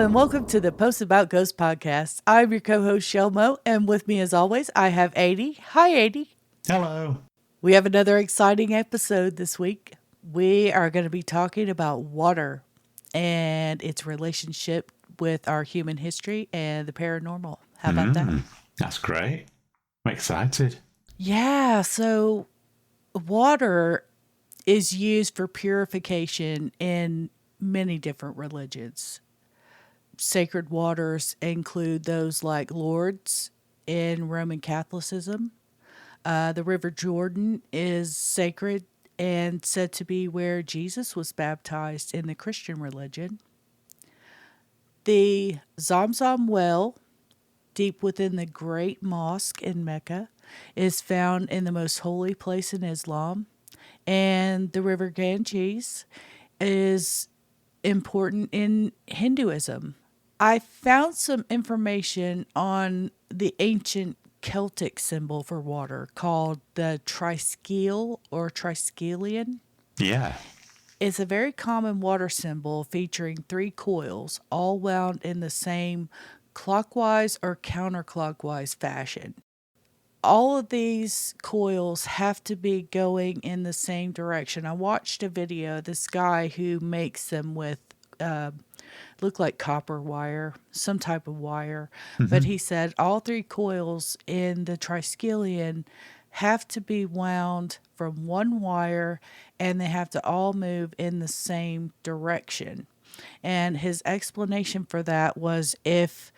and welcome to the Post About Ghosts podcast. I'm your co-host, Chellemo, and with me as always, I have Aidy. Hi, Aidy. Hello. We have another exciting episode this week. We are going to be talking about water and its relationship with our human history and the paranormal. How about that? That's great. I'm excited. Yeah, so water is used for purification in many different religions. Sacred waters include those like Lourdes in Roman Catholicism. The River Jordan is sacred and said to be where Jesus was baptized in the Christian religion. The Zamzam well, deep within the Great Mosque in Mecca, is found in the most holy place in Islam. And the River Ganges is important in Hinduism. I found some information on the ancient Celtic symbol for water called the triskele or triskelion. Yeah. It's a very common water symbol featuring three coils, all wound in the same clockwise or counterclockwise fashion. All of these coils have to be going in the same direction. I watched a video, this guy who makes them with look like copper wire, some type of wire. But he said all three coils in the triskelion have to be wound from one wire and they have to all move in the same direction. And his explanation for that was if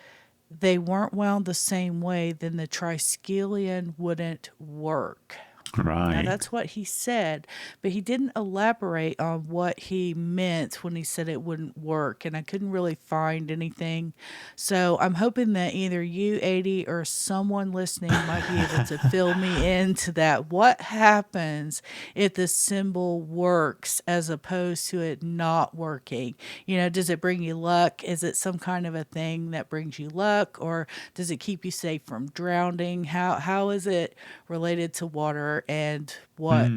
they weren't wound the same way, then the triskelion wouldn't work. Now, Right. that's what he said, but he didn't elaborate on what he meant when he said it wouldn't work, and I couldn't really find anything. So I'm hoping that either you, Aidy, or someone listening might be able to fill me into that. What happens if the symbol works as opposed to it not working? You know, does it bring you luck? Is it some kind of a thing that brings you luck, or does it keep you safe from drowning? How is it related to water, and what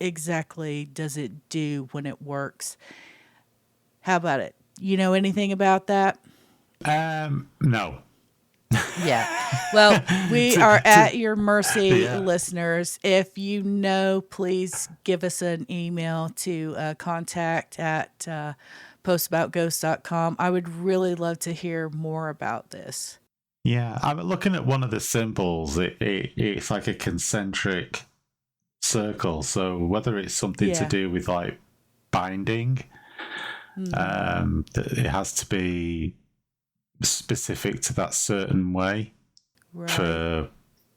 exactly does it do when it works? How about it? You know anything about that? No. Yeah. Well, we are at your mercy, Yeah. listeners. If you know, please give us an email to contact at postsaboutghosts.com. I would really love to hear more about this. Yeah. I'm looking at one of the symbols. It's like a concentric circle. So whether it's something to Yeah. do with like binding, it has to be specific to that certain way Right. for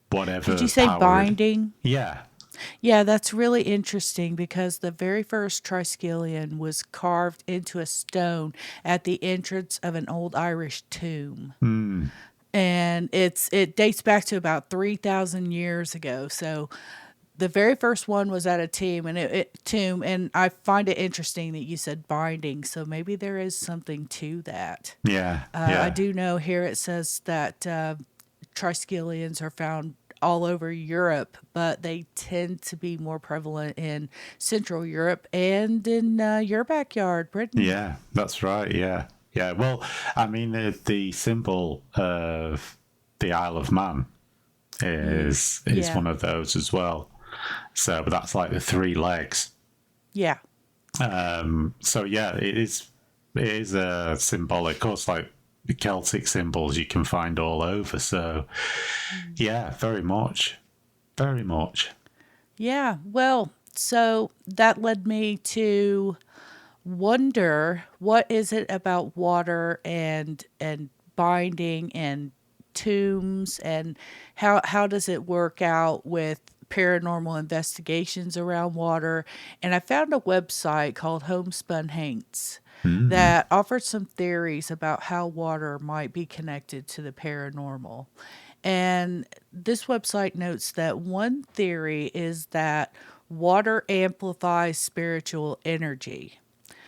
whatever. Did you say power binding? Yeah. Yeah, that's really interesting because the very first triskelion was carved into a stone at the entrance of an old Irish tomb. And it dates back to about 3,000 years ago. So the very first one was at a tomb, and I find it interesting that you said binding. So maybe there is something to that. Yeah. I do know here it says that triskelions are found all over Europe, but they tend to be more prevalent in Central Europe and in your backyard, Britain. Yeah, that's right. Yeah. Yeah. Well, I mean, the symbol of the Isle of Man is Yeah. one of those as well. So, but that's like the three legs. Yeah. So yeah, it is a symbolic. Of course, like the Celtic symbols you can find all over. So yeah, very much. Yeah. Well, so that led me to wonder what is it about water and binding and tombs, and how does it work out with paranormal investigations around water. And I found a website called Homespun Haints that offered some theories about how water might be connected to the paranormal. And this website notes that one theory is that water amplifies spiritual energy.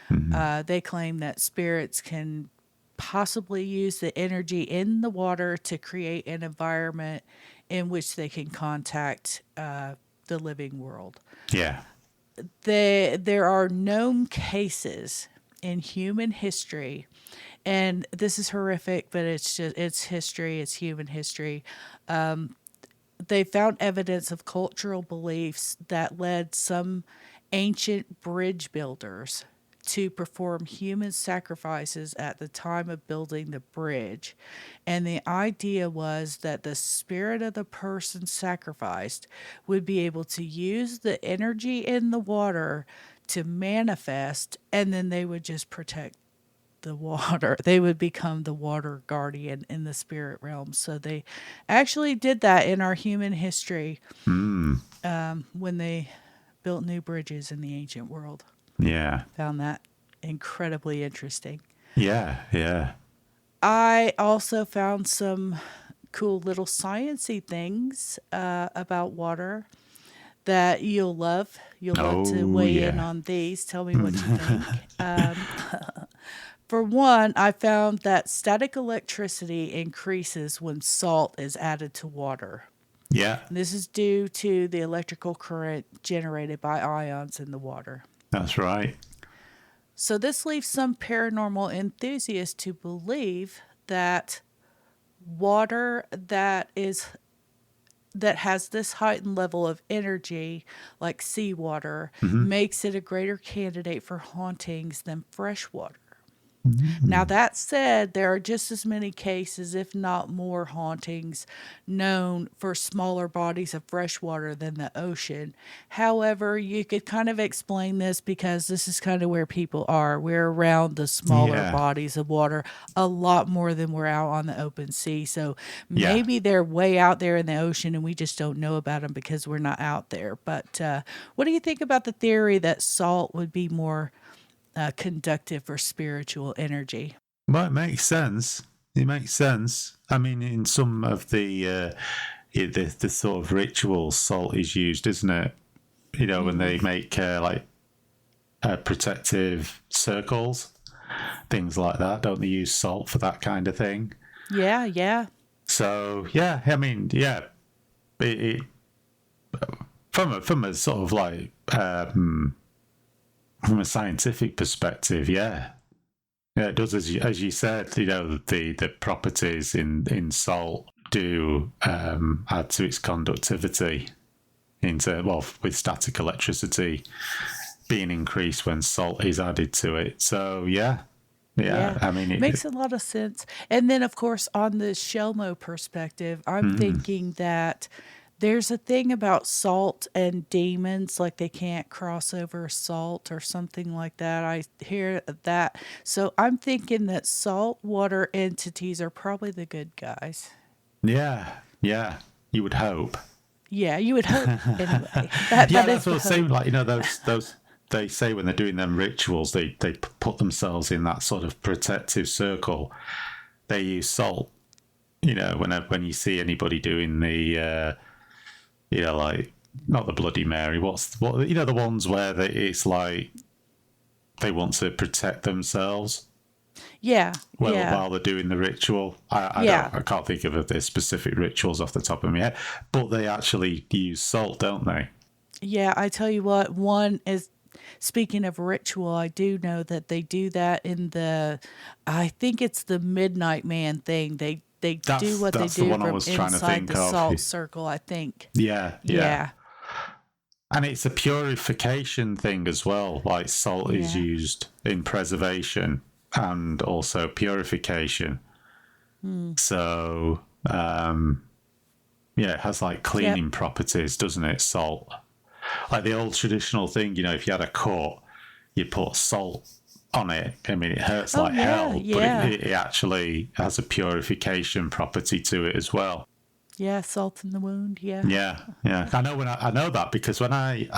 They claim that spirits can possibly use the energy in the water to create an environment in which they can contact the living world. Yeah. There are known cases in human history, and this is horrific, but it's history, it's human history. They found evidence of cultural beliefs that led some ancient bridge builders to perform human sacrifices at the time of building the bridge. And the idea was that the spirit of the person sacrificed would be able to use the energy in the water to manifest, and then they would just protect the water. They would become the water guardian in the spirit realm. So they actually did that in our human history Mm. when they built new bridges in the ancient world. Yeah. Found that incredibly interesting. Yeah. Yeah. I also found some cool little sciency things about water that you'll love. You'll love to Oh, weigh in yeah. on these. Tell me what you think. For one, I found that static electricity increases when salt is added to water. Yeah. And this is due to the electrical current generated by ions in the water. That's right. So, this leaves some paranormal enthusiasts to believe that water that has this heightened level of energy, like seawater, Mm-hmm. makes it a greater candidate for hauntings than fresh water. Now, Mm-hmm. that said, there are just as many cases, if not more, hauntings known for smaller bodies of fresh water than the ocean. However, you could kind of explain this because this is kind of where people are. We're around the smaller Yeah. bodies of water a lot more than we're out on the open sea. So Yeah. maybe they're way out there in the ocean and we just don't know about them because we're not out there. But what do you think about the theory that salt would be more conductive for spiritual energy? Well, it makes sense. It makes sense. I mean, in some of the sort of rituals, salt is used, isn't it? You know, when they make protective circles, things like that. Don't they use salt for that kind of thing? Yeah, yeah, So yeah, I mean, yeah, it from a sort of like from a scientific perspective, yeah. Yeah, it does, as you said. You know, the properties in salt do add to its conductivity into, well, with static electricity being increased when salt is added to it. So yeah, yeah. yeah. I mean, Makes a lot of sense. And then, of course, on the Shelmo perspective, I'm thinking that there's a thing about salt and demons, like they can't cross over salt or something like that. I hear that. So I'm thinking that saltwater entities are probably the good guys. yeah, yeah. You would hope. Yeah, you would hope anyway. That Yeah, that that's is what the I'm saying. hope. Like, you know, those they say when they're doing them rituals, they put themselves in that sort of protective circle. They use salt. You know, when you see anybody doing the you know, like, not the Bloody Mary. What, you know, the ones where it's like they want to protect themselves Yeah, yeah, while they're doing the ritual. yeah. I can't think of the specific rituals off the top of my head, but they actually use salt, don't they? Yeah, I tell you what, one is speaking of ritual, I do know that they do that in the I think it's the Midnight Man thing. They do what they That's the do one I from was trying to inside the think of. salt circle, I think. Yeah, yeah. Yeah. And it's a purification thing as well. Like, salt is Yeah. used in preservation and also purification. So, yeah, it has like Yep. cleaning properties, doesn't it? Salt. Like the old traditional thing, you know, if you had a cut, you put salt on it. I mean, it hurts Oh like yeah, hell, but yeah. it actually has a purification property to it as well. Yeah, salt in the wound, yeah. Yeah, yeah. I know that because when I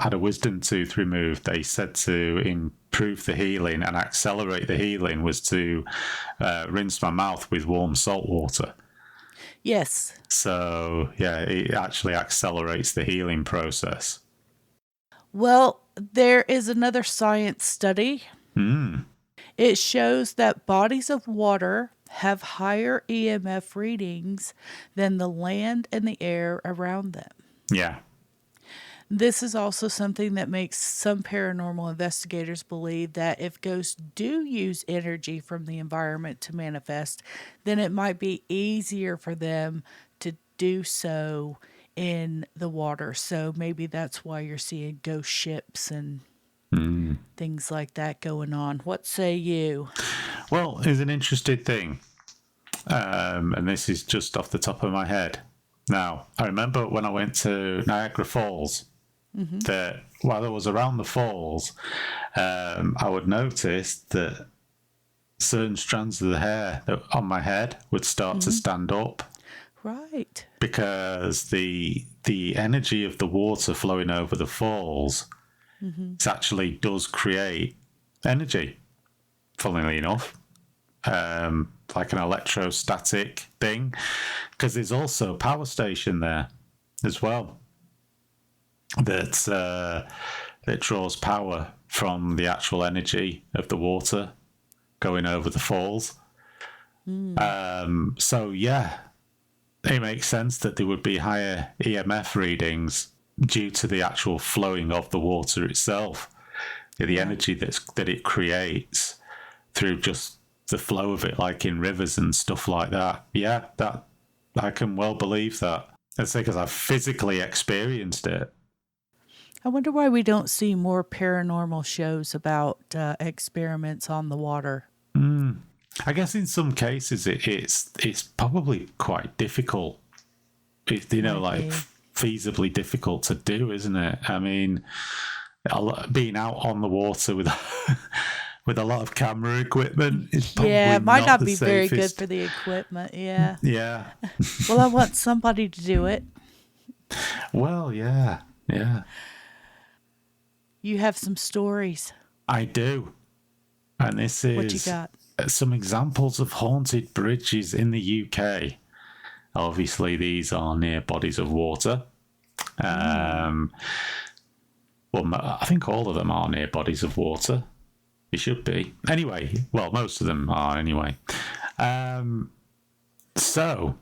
had a wisdom tooth removed, they said to improve the healing and accelerate the healing was to rinse my mouth with warm salt water. Yes. So yeah, it actually accelerates the healing process. Well, there is another science study. Mm. It shows that bodies of water have higher EMF readings than the land and the air around them. Yeah. This is also something that makes some paranormal investigators believe that if ghosts do use energy from the environment to manifest, then it might be easier for them to do so in the water. So maybe that's why you're seeing ghost ships and Mm. things like that going on. What say you? Well, here's an interesting thing, and this is just off the top of my head. Now, I remember when I went to Niagara Falls, that while I was around the falls, I would notice that certain strands of the hair on my head would start to stand up Right. because the energy of the water flowing over the falls it actually does create energy, funnily enough, like an electrostatic thing, because there's also a power station there as well that draws power from the actual energy of the water going over the falls. So yeah, it makes sense that there would be higher EMF readings due to the actual flowing of the water itself, the energy that it creates through just the flow of it, like in rivers and stuff like that. Yeah, that I can well believe that. That's because I've physically experienced it. I wonder why we don't see more paranormal shows about experiments on the water. I guess in some cases it's probably quite difficult. It's Might like be. feasibly difficult to do, isn't it? I mean, being out on the water with with a lot of camera equipment is Yeah, probably it might not not the be very good safest. for the equipment. Yeah. Yeah. Well, I want somebody to do it. Well, yeah. Yeah. You have some stories. I do. And this What you is got? some examples of haunted bridges in the UK. Obviously, these are near bodies of water. Well, I think all of them are near bodies of water. It should be. Anyway, well, most of them are anyway. So,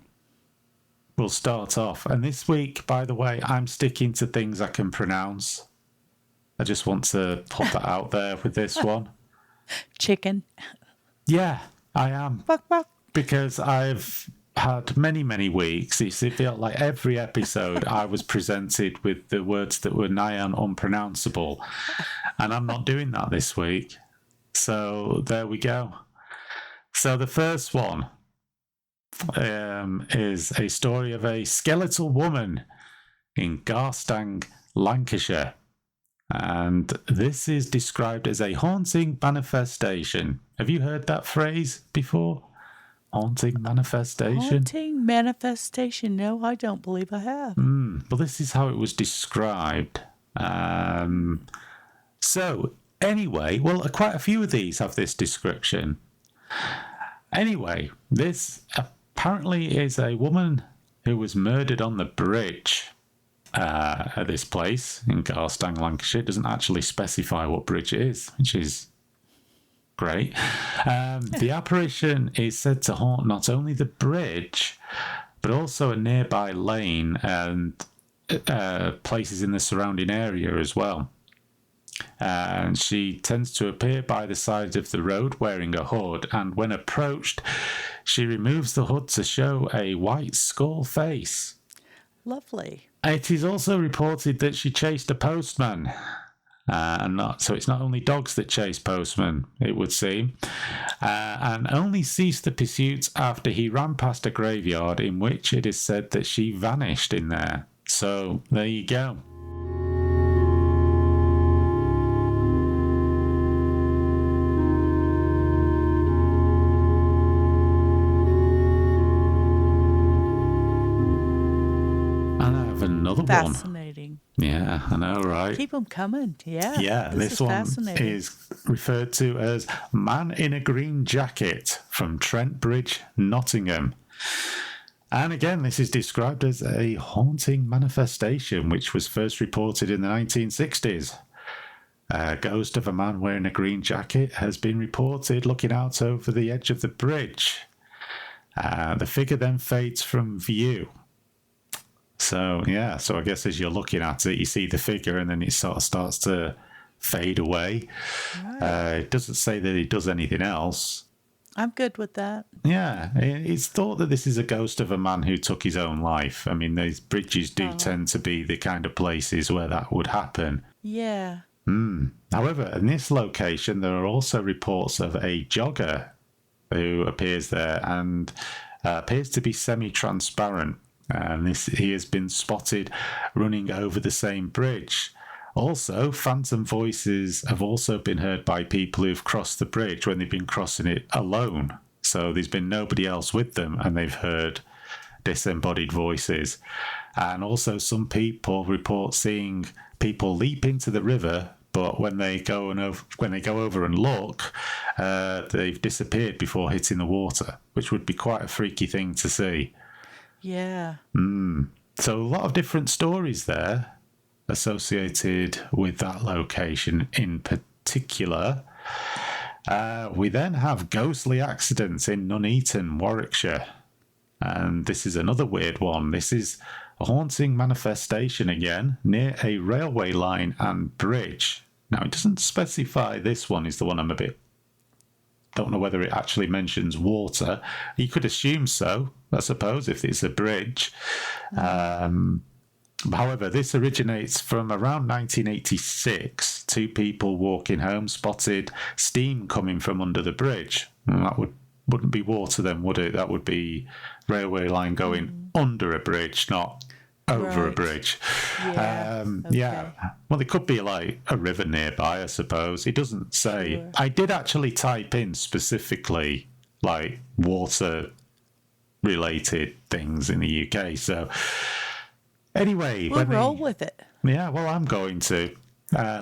we'll start off. And this week, by the way, I'm sticking to things I can pronounce. I just want to put that out there with this one. Chicken. Yeah, I am. Buck, buck. Because I've had many weeks. It felt like every episode I was presented with the words that were nigh on unpronounceable. And I'm not doing that this week. So there we go. So the first one is a story of a skeletal woman in Garstang, Lancashire. And this is described as a haunting manifestation. Have you heard that phrase before? Haunting manifestation? Haunting manifestation. No, I don't believe I have. Well, this is how it was described. So, anyway, well, quite a few of these have this description. Anyway, this apparently is a woman who was murdered on the bridge at this place in Garstang, Lancashire. It doesn't actually specify what bridge it is, which is great. The apparition is said to haunt not only the bridge, but also a nearby lane and places in the surrounding area as well. And she tends to appear by the side of the road wearing a hood, and when approached, she removes the hood to show a white skull face. Lovely. It is also reported that she chased a postman. So it's not only dogs that chase postmen, it would seem, and only ceased the pursuit after he ran past a graveyard in which it is said that she vanished in there. So there you go. And I have another one. Fascinating. Yeah, I know, right? Keep them coming. Yeah. Yeah, this one is referred to as Man in a Green Jacket from Trent Bridge, Nottingham. And again, this is described as a haunting manifestation, which was first reported in the 1960s. A ghost of a man wearing a green jacket has been reported looking out over the edge of the bridge. The figure then fades from view. So yeah, so I guess as you're looking at it, you see the figure, and then it sort of starts to fade away. Right. It doesn't say that it does anything else. I'm good with that. Yeah, it's thought that this is a ghost of a man who took his own life. I mean, these bridges do Oh, tend to be the kind of places where that would happen. yeah. However, in this location, there are also reports of a jogger who appears there and appears to be semi-transparent. And he has been spotted running over the same bridge. Also, phantom voices have also been heard by people who've crossed the bridge when they've been crossing it alone. So there's been nobody else with them, and they've heard disembodied voices. And also, some people report seeing people leap into the river, but when they go over and look, they've disappeared before hitting the water, which would be quite a freaky thing to see. Yeah. So a lot of different stories there associated with that location in particular. We then have ghostly accidents in Nuneaton, Warwickshire. And this is another weird one. This is a haunting manifestation again near a railway line and bridge. Now, it doesn't specify this one is the one I'm a bit... Don't know whether it actually mentions water. You could assume so, I suppose, if it's a bridge. However, this originates from around 1986. Two people walking home spotted steam coming from under the bridge. And that wouldn't be water then, would it? That would be railway line going under a bridge, not over a Right. bridge. Yeah. Yeah. Okay. Well, there could be like a river nearby, I suppose. It doesn't say. Sure. I did actually type in specifically like water related things in the UK. So anyway, We'll roll with it. yeah, well, I'm going to.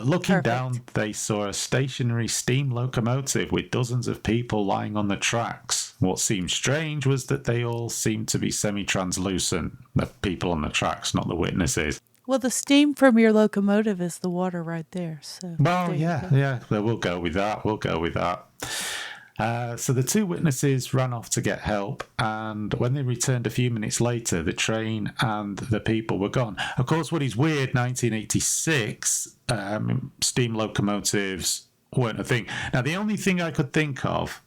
Looking Perfect. down, they saw a stationary steam locomotive with dozens of people lying on the tracks. What seemed strange was that they all seemed to be semi-translucent. The people on the tracks, not the witnesses. Well, the steam from your locomotive is the water right there. So Well, there you yeah, go. yeah. Well, we'll go with that. We'll go with that. So the two witnesses ran off to get help, and when they returned a few minutes later, the train and the people were gone. Of course, what is weird, 1986, steam locomotives weren't a thing. Now, the only thing I could think of,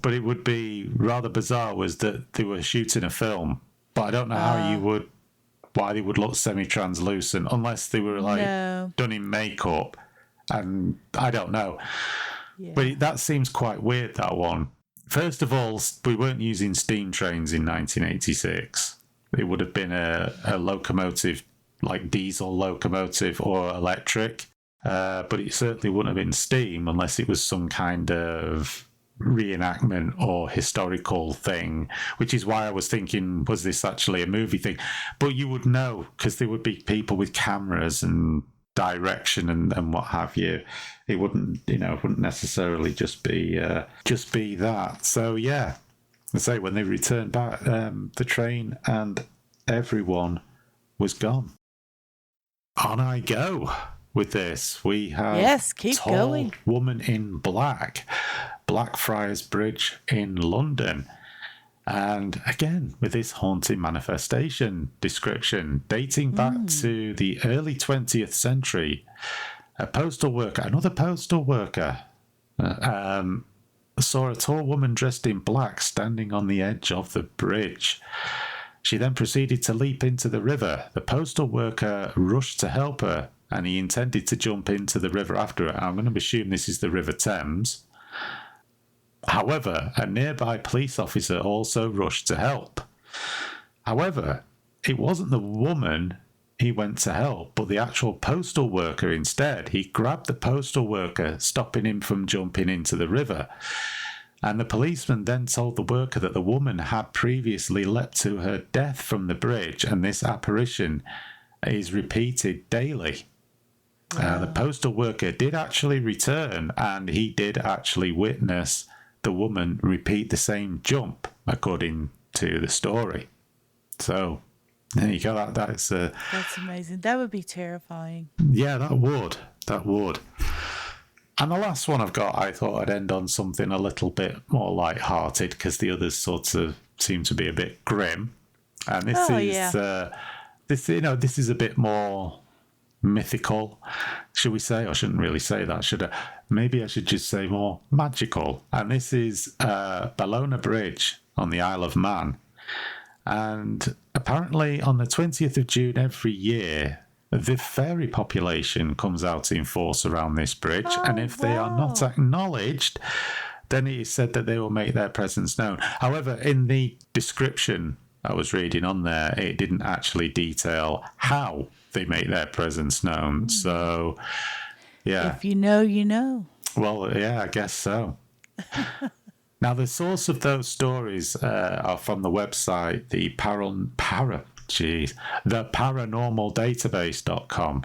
but it would be rather bizarre, was that they were shooting a film. But I don't know why they would look semi-translucent, unless they were like No. done in makeup, and I don't know. Yeah. But that seems quite weird, that one. First of all, we weren't using steam trains in 1986. It would have been a locomotive, like diesel locomotive or electric. But it certainly wouldn't have been steam unless it was some kind of reenactment or historical thing, which is why I was thinking, was this actually a movie thing? But you would know, because there would be people with cameras and direction and what have you. It wouldn't necessarily just be that. So yeah, I say when they returned back, the train and everyone was gone. On I go with this. We have Yes, keep Tall going. Woman in Black, Blackfriars Bridge in London. And again, with this haunting manifestation description dating back to the early 20th century, another postal worker, saw a tall woman dressed in black standing on the edge of the bridge. She then proceeded to leap into the river. The postal worker rushed to help her, and he intended to jump into the river after her. I'm going to assume this is the River Thames. However, a nearby police officer also rushed to help. However, it wasn't the woman he went to help, but the actual postal worker instead. He grabbed the postal worker, stopping him from jumping into the river. And the policeman then told the worker that the woman had previously leapt to her death from the bridge, and this apparition is repeated daily. The postal worker did actually return, and he did actually witness the woman repeat the same jump, according to the story. So there you go. That's amazing. That would be terrifying. yeah, that would. And the last one I've got, I thought I'd end on something a little bit more light-hearted, because the others sort of seem to be a bit grim. And this Oh, is yeah. this is a bit more mythical, should we say? I shouldn't really say that, should I? Maybe I should just say more magical. And this is Bellona Bridge on the Isle of Man. And apparently, on the 20th of June every year, the fairy population comes out in force around this bridge. And Oh, if they are not wow. acknowledged, then it is said that they will make their presence known. However, in the description I was reading on there, it didn't actually detail how they make their presence known. Mm. So, yeah. If you know, you know. Well, yeah, I guess so. Now, the source of those stories are from the website, the paranormaldatabase.com.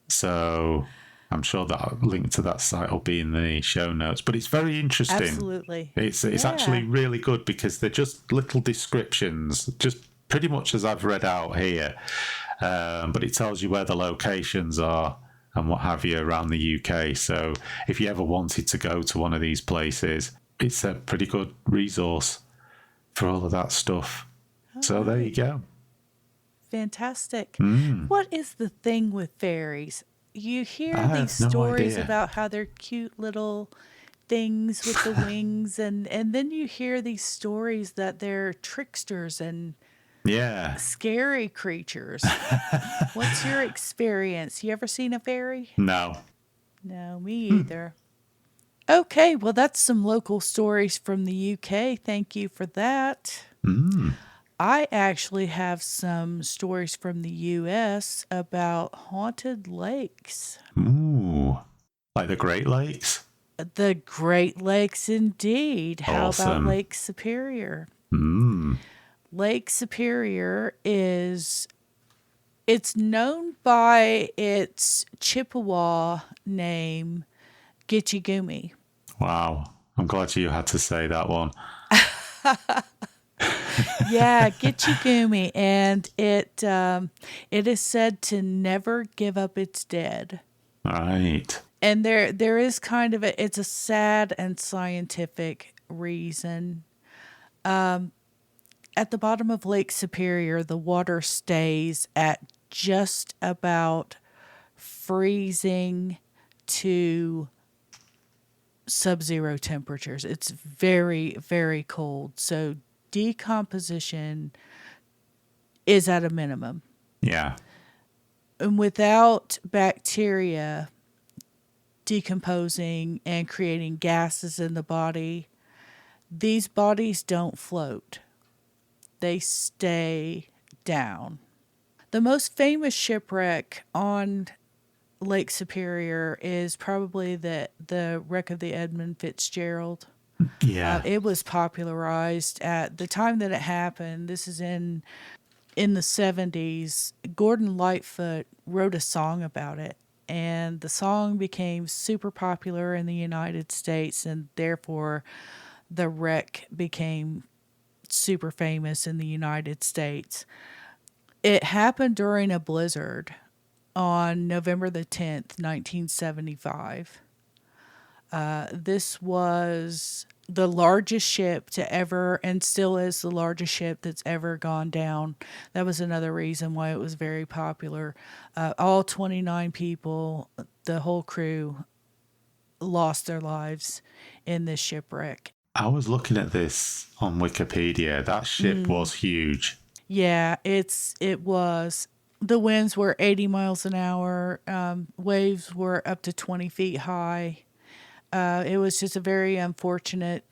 So I'm sure that link to that site will be in the show notes. But it's very interesting. Absolutely. It's actually Yeah. really good because they're just little descriptions, just pretty much as I've read out here. But it tells you where the locations are and what have you around the UK. So if you ever wanted to go to one of these places, it's a pretty good resource for all of that stuff. All So there you right. go. Fantastic. Mm, What is the thing with fairies? You hear I these have no stories idea. about how they're cute little things with the wings, and then you hear these stories that they're tricksters and Yeah. scary creatures. What's your experience? You ever seen a fairy? No. No, me either. Okay, well, that's some local stories from the UK. Thank you for that. Mm. I actually have some stories from the US about haunted lakes. Ooh. Like the Great Lakes? The Great Lakes, indeed. How about Awesome. Lake Superior? Mm. Lake Superior is it's known by its Chippewa name, Gitchigumi. Wow. I'm glad you had to say that one. Yeah, Gitchigumi, and it is said to never give up its dead. Right. And there is kind of it's a sad and scientific reason. At the bottom of Lake Superior, the water stays at just about freezing to sub-zero temperatures. It's very, very cold. So decomposition is at a minimum. Yeah. And without bacteria decomposing and creating gases in the body, these bodies don't float. They stay down. The most famous shipwreck on Lake Superior is probably the wreck of the Edmund Fitzgerald. Yeah. It was popularized at the time that it happened. This is in the 70s. Gordon Lightfoot wrote a song about it, and the song became super popular in the United States, and therefore the wreck became super famous in the United States. It happened during a blizzard on November the 10th, 1975. This was the largest ship to ever, and still is the largest ship that's ever gone down. That was another reason why it was very popular. All 29 people, the whole crew, lost their lives in this shipwreck. I was looking at this on Wikipedia. That ship was huge. Yeah, it was. The winds were 80 miles an hour. Waves were up to 20 feet high. It was just a very unfortunate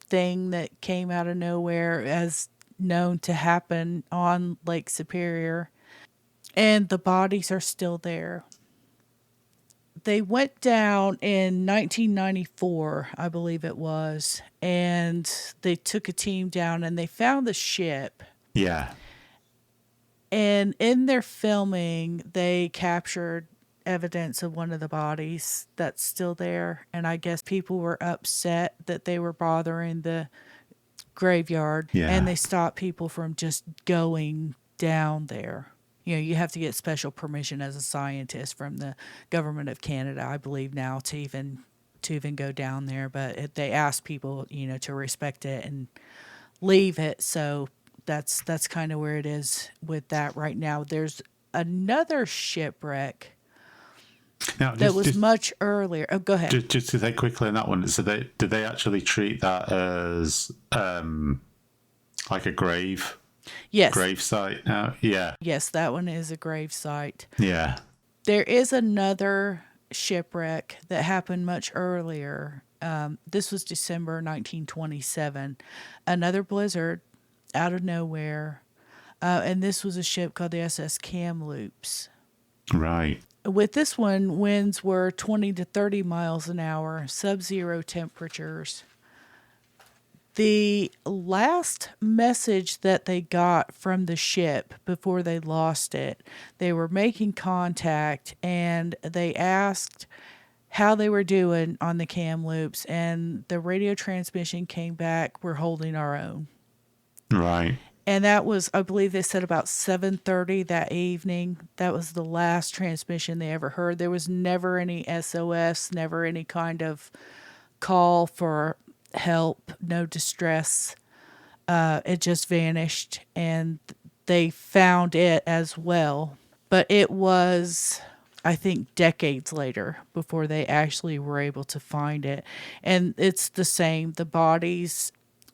thing that came out of nowhere, as known to happen on Lake Superior. And the bodies are still there. They went down in 1994, I believe it was, and they took a team down and they found the ship. Yeah. And in their filming, they captured evidence of one of the bodies that's still there. And I guess people were upset that they were bothering the graveyard, and Yeah. they stopped people from just going down there. You know, you have to get special permission as a scientist from the government of Canada, I believe now, to even go down there. But they asked people, you know, to respect it and leave it so that's kind of where it is with that right now. There's another shipwreck Now, that was much earlier. Oh, go ahead. just to say quickly on that one, so did they actually treat that as like a Yes, grave site now? Yeah, yes, that one is a grave site. yeah, There is another shipwreck that happened much earlier. This was December 1927. Another blizzard out of nowhere. And this was a ship called the SS Kamloops. right, With this one, winds were 20 to 30 miles an hour, sub zero temperatures. The last message that they got from the ship before they lost it, they were making contact and they asked how they were doing on the Kamloops, and the radio transmission came back, "We're holding our own." right, And that was, I believe they said about 7:30 that evening. That was the last transmission they ever heard. There was never any SOS, never any kind of call for help, no distress. It just vanished, and they found it as well. But it was, I think, decades later before they actually were able to find it. And it's the same. The bodies,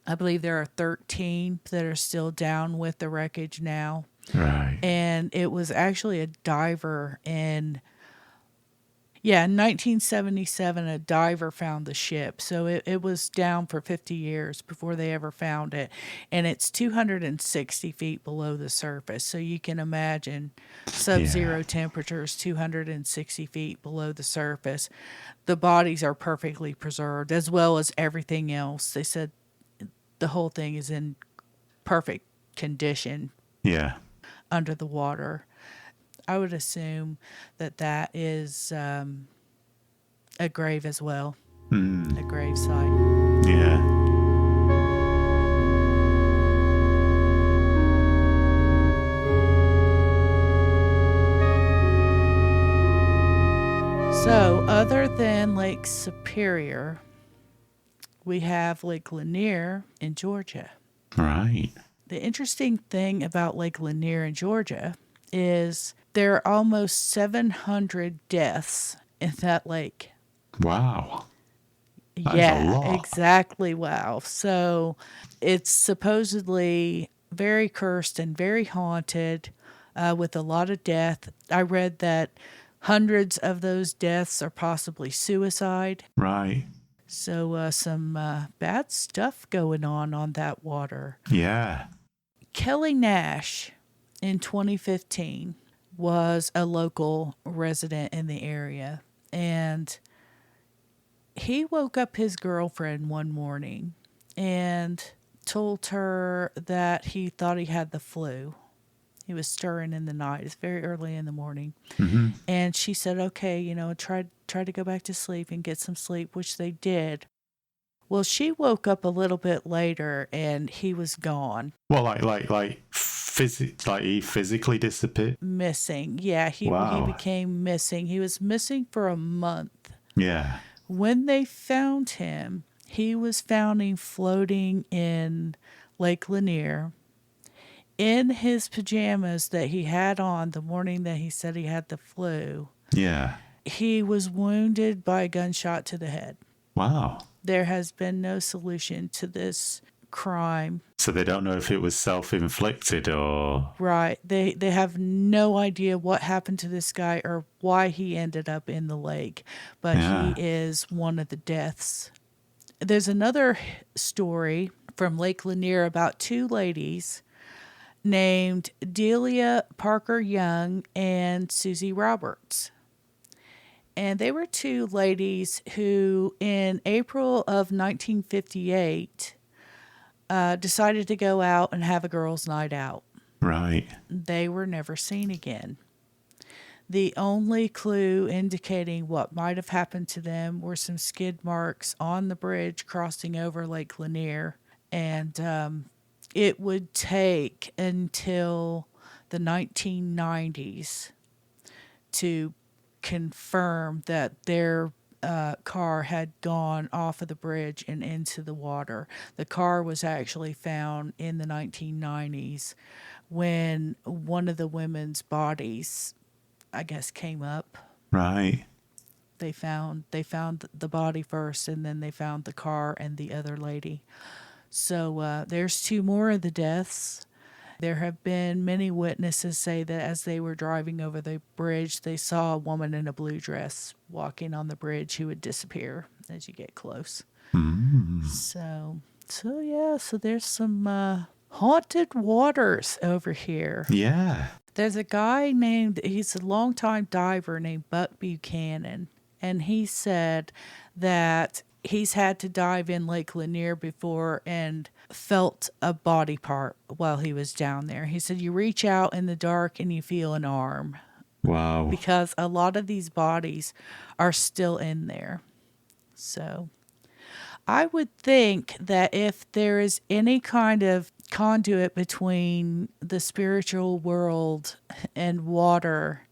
I believe there are 13 that are still down with the wreckage now. right. And it was actually a diver in 1977, a diver found the ship. So it was down for 50 years before they ever found it. And it's 260 feet below the surface. So you can imagine sub zero Yeah. temperatures, 260 feet below the surface. The bodies are perfectly preserved, as well as everything else. They said the whole thing is in perfect condition Yeah. under the water. I would assume that that is a grave as well, a grave site. Yeah. So, other than Lake Superior, we have Lake Lanier in Georgia. Right. The interesting thing about Lake Lanier in Georgia is there are almost 700 deaths in that lake. Wow. That is a Yeah, lot. exactly. Wow. So it's supposedly very cursed and very haunted with a lot of death. I read that hundreds of those deaths are possibly suicide. Right. So some bad stuff going on that water. Yeah. Kelly Nash in 2015 was a local resident in the area, and he woke up his girlfriend one morning and told her that he thought he had the flu. He was stirring in the night. It's very early in the morning. Mm-hmm. And she said, "Okay, try to go back to sleep and get some sleep," which they did. Well, she woke up a little bit later and he was gone, Well, like he physically disappeared. missing. Yeah, he Wow. became missing. He was missing for a month. Yeah. When they found him, he was found floating in Lake Lanier in his pajamas that he had on the morning that he said he had the flu. Yeah. He was wounded by a gunshot to the head. Wow. There has been no solution to this crime. So they don't know if it was self-inflicted or... Right. They have no idea what happened to this guy or why he ended up in the lake, but Yeah. he is one of the deaths. There's another story from Lake Lanier about two ladies named Delia Parker Young and Susie Roberts. And they were two ladies who, in April of 1958, decided to go out and have a girls' night out. Right. They were never seen again. The only clue indicating what might have happened to them were some skid marks on the bridge crossing over Lake Lanier. And it would take until the 1990s to confirm that their car had gone off of the bridge and into the water. The car was actually found in the 1990s when one of the women's bodies, I guess, came up. Right. They found the body first, and then they found the car and the other lady. So there's two more of the deaths. There have been many witnesses say that as they were driving over the bridge, they saw a woman in a blue dress walking on the bridge who would disappear as you get close. So yeah, so there's some haunted waters over here. Yeah. There's a guy he's a longtime diver named Buck Buchanan, and he said that he's had to dive in Lake Lanier before and felt a body part while he was down there. He said you reach out in the dark and you feel an arm Wow. because a lot of these bodies are still in there. So I would think that if there is any kind of conduit between the spiritual world and water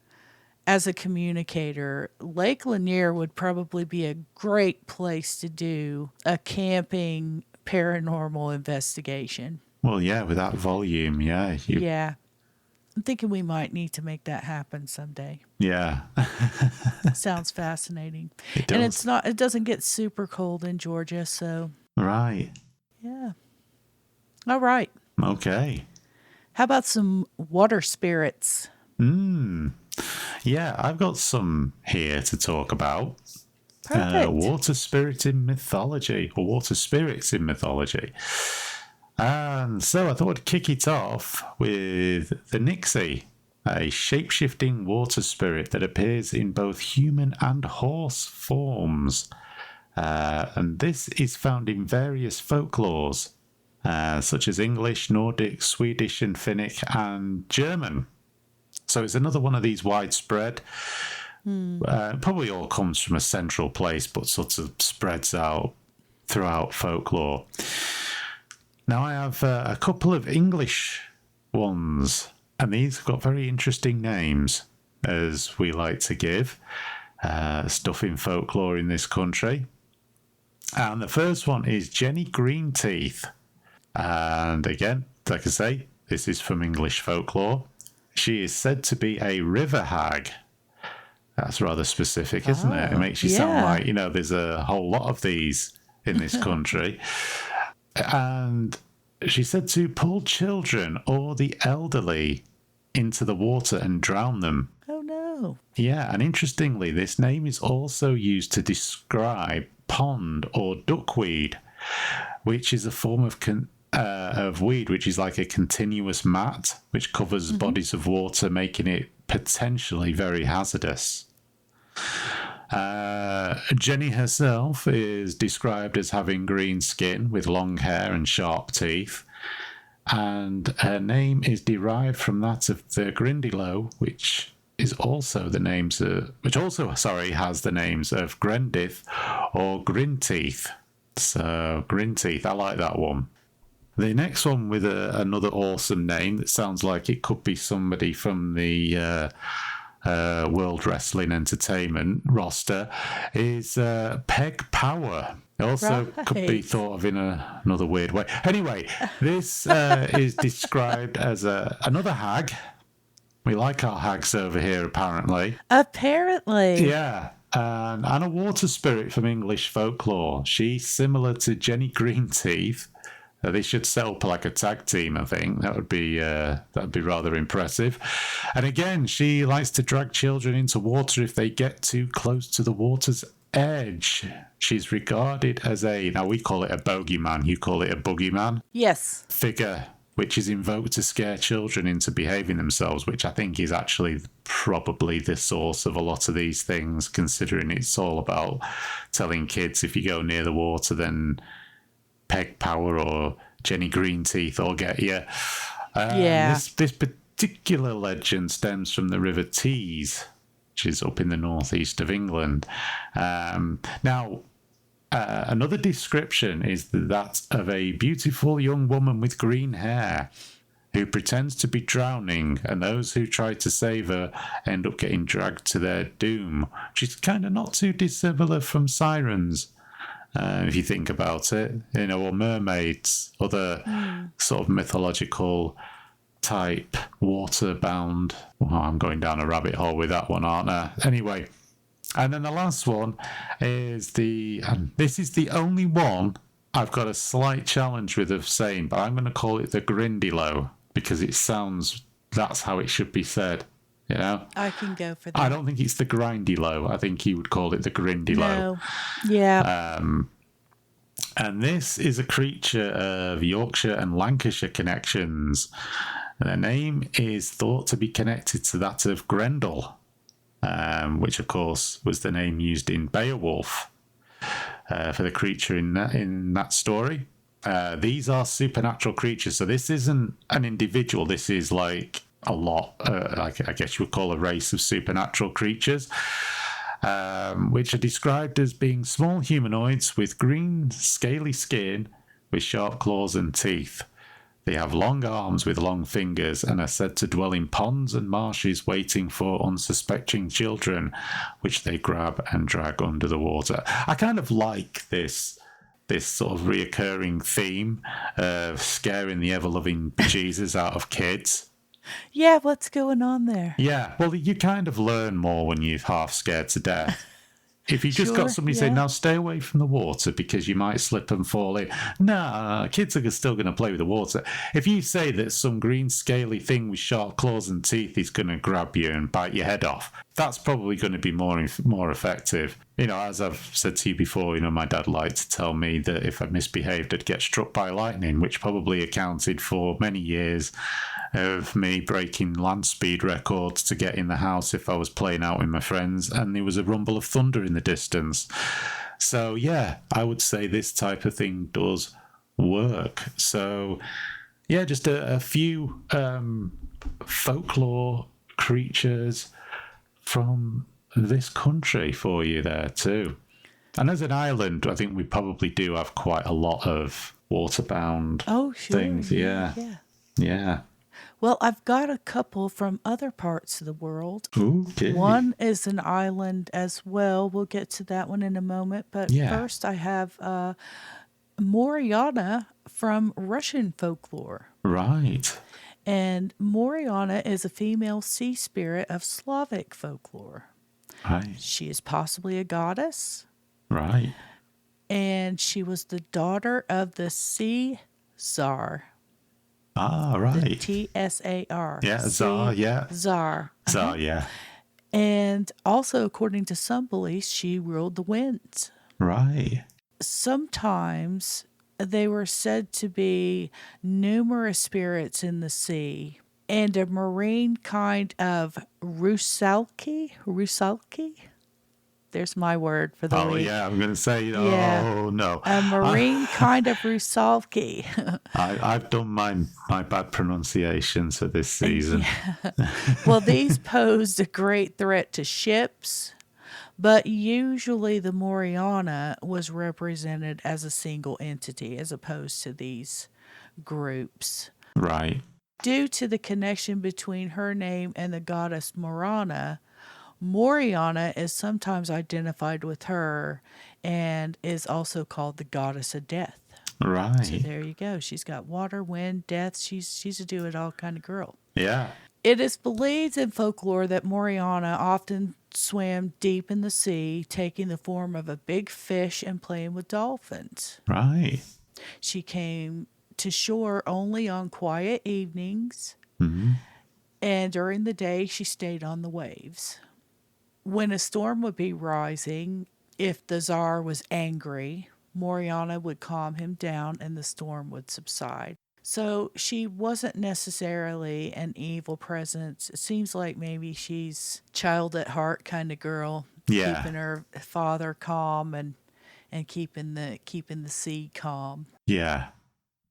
as a communicator, Lake Lanier would probably be a great place to do a camping paranormal investigation. Well, yeah, with that volume, yeah. Yeah. I'm thinking we might need to make that happen someday. Yeah. Sounds fascinating. It And does. it doesn't get super cold in Georgia, so Right. yeah. All right. Okay. How about some water spirits? Yeah, I've got some here to talk about. Perfect. Water spirit in mythology, or water spirits in mythology. And so I thought I'd kick it off with the Nixie, a shape-shifting water spirit that appears in both human and horse forms. And this is found in various folklores, such as English, Nordic, Swedish, and Finnic, and German. So it's another one of these widespread. Probably all comes from a central place, but sort of spreads out throughout folklore. Now I have a couple of English ones, and these have got very interesting names, as we like to give stuff in folklore in this country. And the first one is Jenny Greenteeth. And again, like I say, this is from English folklore. She is said to be a river hag. That's rather specific, isn't it? It makes you sound like, there's a whole lot of these in this country. And she's said to pull children or the elderly into the water and drown them. Oh no. Yeah, and interestingly, this name is also used to describe pond or duckweed, which is a form of weed which is like a continuous mat which covers bodies of water, making it potentially very hazardous. Jenny herself is described as having green skin with long hair and sharp teeth, and her name is derived from that of the Grindilo, which also has the names of Grendith or Grinteeth. So Grinteeth, I like that one. The next one with another awesome name that sounds like it could be somebody from the World Wrestling Entertainment roster is Peg Power. It also could be thought of in another weird way. Anyway, this is described as another hag. We like our hags over here, apparently. Apparently. Yeah. And a water spirit from English folklore. She's similar to Jenny Greenteeth. They should set up like a tag team, I think. That'd be rather impressive. And again, she likes to drag children into water if they get too close to the water's edge. She's regarded as now we call it a bogeyman, you call it a boogeyman. Yes. Figure, which is invoked to scare children into behaving themselves, which I think is actually probably the source of a lot of these things, considering it's all about telling kids if you go near the water, then Peg Power or Jenny Greenteeth will get you. This particular legend stems from the River Tees, which is up in the northeast of England. Now, another description is that of a beautiful young woman with green hair. who pretends to be drowning, and those who try to save her end up getting dragged to their doom, which is kind of not too dissimilar from sirens, if you think about it, or mermaids, other sort of mythological type water-bound. Well, I'm going down a rabbit hole with that one, aren't I? Anyway, and then the last one is and this is the only one I've got a slight challenge with of saying, but I'm going to call it the Grindilo because it sounds, that's how it should be said. I can go for that. I don't think it's the Grindilo. I think you would call it the Grindilo. No. Yeah. And this is a creature of Yorkshire and Lancashire connections. Their name is thought to be connected to that of Grendel, which, of course, was the name used in Beowulf for the creature in that story. These are supernatural creatures, so this isn't an individual. This is like a lot, I guess you would call a race of supernatural creatures, which are described as being small humanoids with green, scaly skin with sharp claws and teeth. They have long arms with long fingers and are said to dwell in ponds and marshes waiting for unsuspecting children, which they grab and drag under the water. I kind of like this sort of reoccurring theme of scaring the ever-loving bejesus out of kids. Yeah, what's going on there? Yeah, well, you kind of learn more when you're half scared to death. If you just got somebody saying, now stay away from the water because you might slip and fall in. No, kids are still going to play with the water. If you say that some green scaly thing with sharp claws and teeth is going to grab you and bite your head off, that's probably going to be more effective. As I've said to you before, my dad liked to tell me that if I misbehaved, I'd get struck by lightning, which probably accounted for many years of me breaking land speed records to get in the house if I was playing out with my friends and there was a rumble of thunder in the distance. So yeah, I would say this type of thing does work. So yeah, just a few folklore creatures from this country for you there too. And as an island, I think we probably do have quite a lot of waterbound things. Yeah. Well, I've got a couple from other parts of the world. Okay. One is an island as well. We'll get to that one in a moment. But first, I have Moriana from Russian folklore. Right. And Moriana is a female sea spirit of Slavic folklore. Right. She is possibly a goddess. Right. And she was the daughter of the sea czar. Ah, right. Tsar. Yeah, Tsar, yeah. Tsar. Tsar, yeah. And also, according to some beliefs, she ruled the winds. Right. Sometimes they were said to be numerous spirits in the sea and a marine kind of rusalki. There's my word for the week. Oh, yeah, I'm going to say, no. A marine kind of rusalki. I've done my bad pronunciations for this season. Yeah. Well, these posed a great threat to ships, but usually the Moriana was represented as a single entity as opposed to these groups. Right. Due to the connection between her name and the goddess Morana, Moriana is sometimes identified with her and is also called the goddess of death. Right. So there you go. She's got water, wind, death. She's a do-it-all kind of girl. Yeah. It is believed in folklore that Moriana often swam deep in the sea, taking the form of a big fish and playing with dolphins. Right. She came to shore only on quiet evenings, and during the day she stayed on the waves. When a storm would be rising, if the Tsar was angry, Moriana would calm him down and the storm would subside. So she wasn't necessarily an evil presence. It seems like maybe she's child at heart kind of girl, keeping her father calm and keeping the sea calm. Yeah.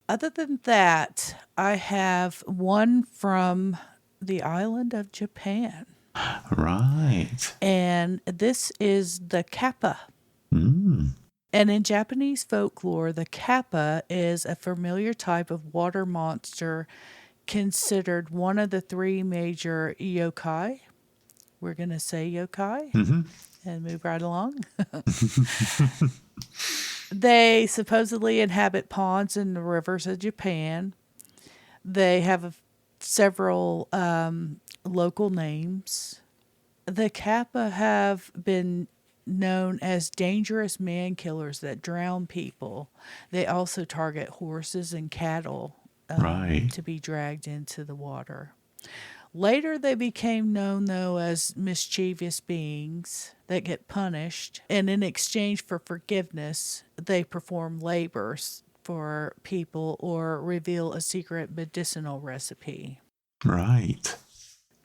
Other than that, I have one from the island of Japan. Right. And this is the kappa. Mm. And in Japanese folklore, the kappa is a familiar type of water monster considered one of the three major yokai. We're going to say yokai and move right along. They supposedly inhabit ponds in the rivers of Japan. They have several local names. The Kappa have been known as dangerous man killers that drown people. They also target horses and cattle Right. to be dragged into the water. Later, they became known, though, as mischievous beings that get punished, and in exchange for forgiveness, they perform labors for people or reveal a secret medicinal recipe. Right.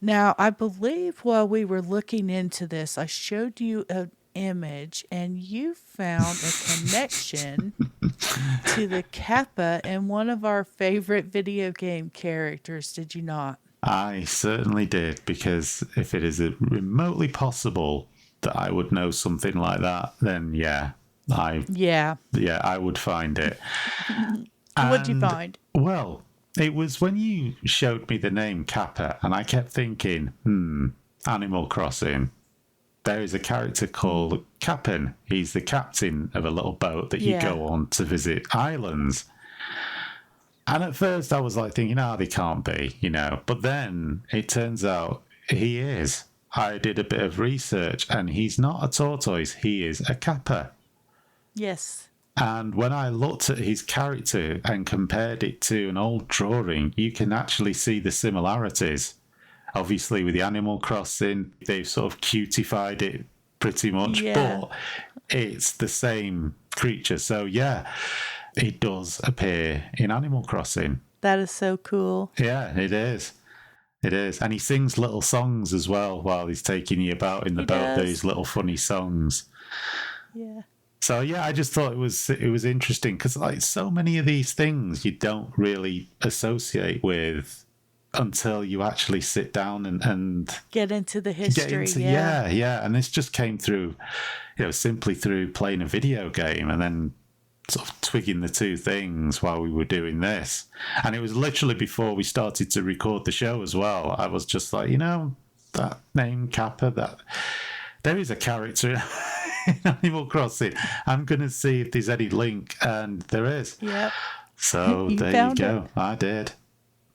Now, I believe while we were looking into this, I showed you an image and you found a connection to the Kappa and one of our favorite video game characters, did you not? I certainly did, because if it is remotely possible that I would know something like that, then Yeah. I would find it. What'd you And find? well, it was when you showed me the name Kappa, and I kept thinking, Animal Crossing. There is a character called Cap'n. He's the captain of a little boat that you Yeah. go on to visit islands. And at first I was like thinking, they can't be, But then it turns out he is. I did a bit of research and he's not a tortoise, he is a kappa. Yes. And when I looked at his character and compared it to an old drawing, you can actually see the similarities. Obviously, with the Animal Crossing, they've sort of cutified it pretty much, Yeah. but it's the same creature. So, yeah, it does appear in Animal Crossing. That is so cool. Yeah, it is. It is. And he sings little songs as well while he's taking you about in the He boat, does. these little funny songs. Yeah. So yeah, I just thought it was interesting because like so many of these things you don't really associate with until you actually sit down and Get into the get history. into yeah, and this just came through, simply through playing a video game and then sort of twigging the two things while we were doing this. And it was literally before we started to record the show as well. I was just like, that name Kappa, that there is a character in Animal Crossing. I'm going to see if there's any link, and there is. Yep. So You there you found go. I did.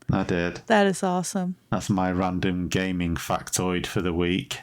That is awesome. That's my random gaming factoid for the week.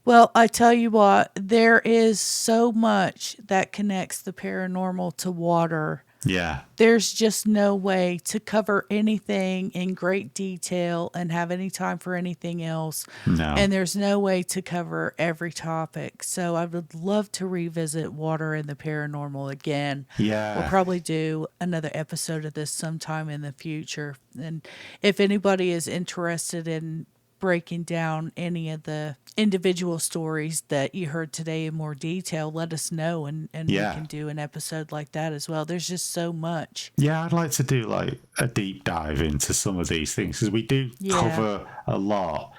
Well, I tell you what, there is so much that connects the paranormal to water. Yeah. There's just no way to cover anything in great detail and have any time for anything else. No. And there's no way to cover every topic. So I would love to revisit water and the paranormal again. Yeah. We'll probably do another episode of this sometime in the future. And if anybody is interested in breaking down any of the individual stories that you heard today in more detail, let us know and Yeah. we can do an episode like that as well. There's just so much. Yeah, I'd like to do like a deep dive into some of these things because we do cover a lot.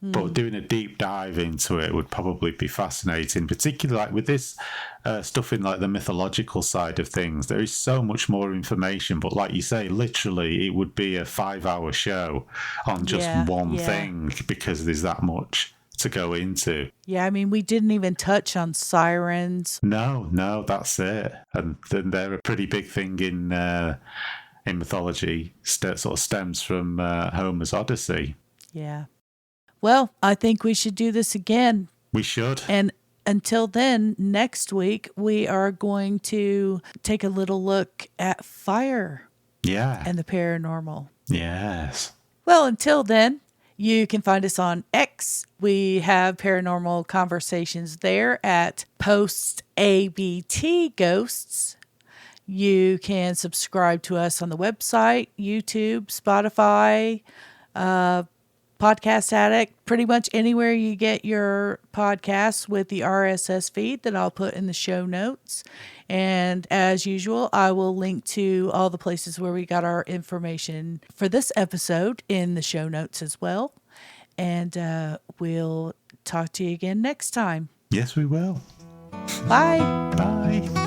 But doing a deep dive into it would probably be fascinating, particularly like with this stuff in like the mythological side of things. There is so much more information, but like you say, literally it would be a 5-hour show on just one thing because there's that much to go into. Yeah, I mean, we didn't even touch on sirens. No, that's it. And then they're a pretty big thing in mythology. Sort of stems from Homer's Odyssey. Yeah. Well, I think we should do this again. We should. And until then, next week, we are going to take a little look at fire and the paranormal. Yes. Well, until then, you can find us on X. We have paranormal conversations there at postsaboutghosts. You can subscribe to us on the website, YouTube, Spotify, Podcast Addict, pretty much anywhere you get your podcasts with the RSS feed that I'll put in the show notes. And as usual, I will link to all the places where we got our information for this episode in the show notes as well. And we'll talk to you again next time. Yes, we will. Bye. Bye.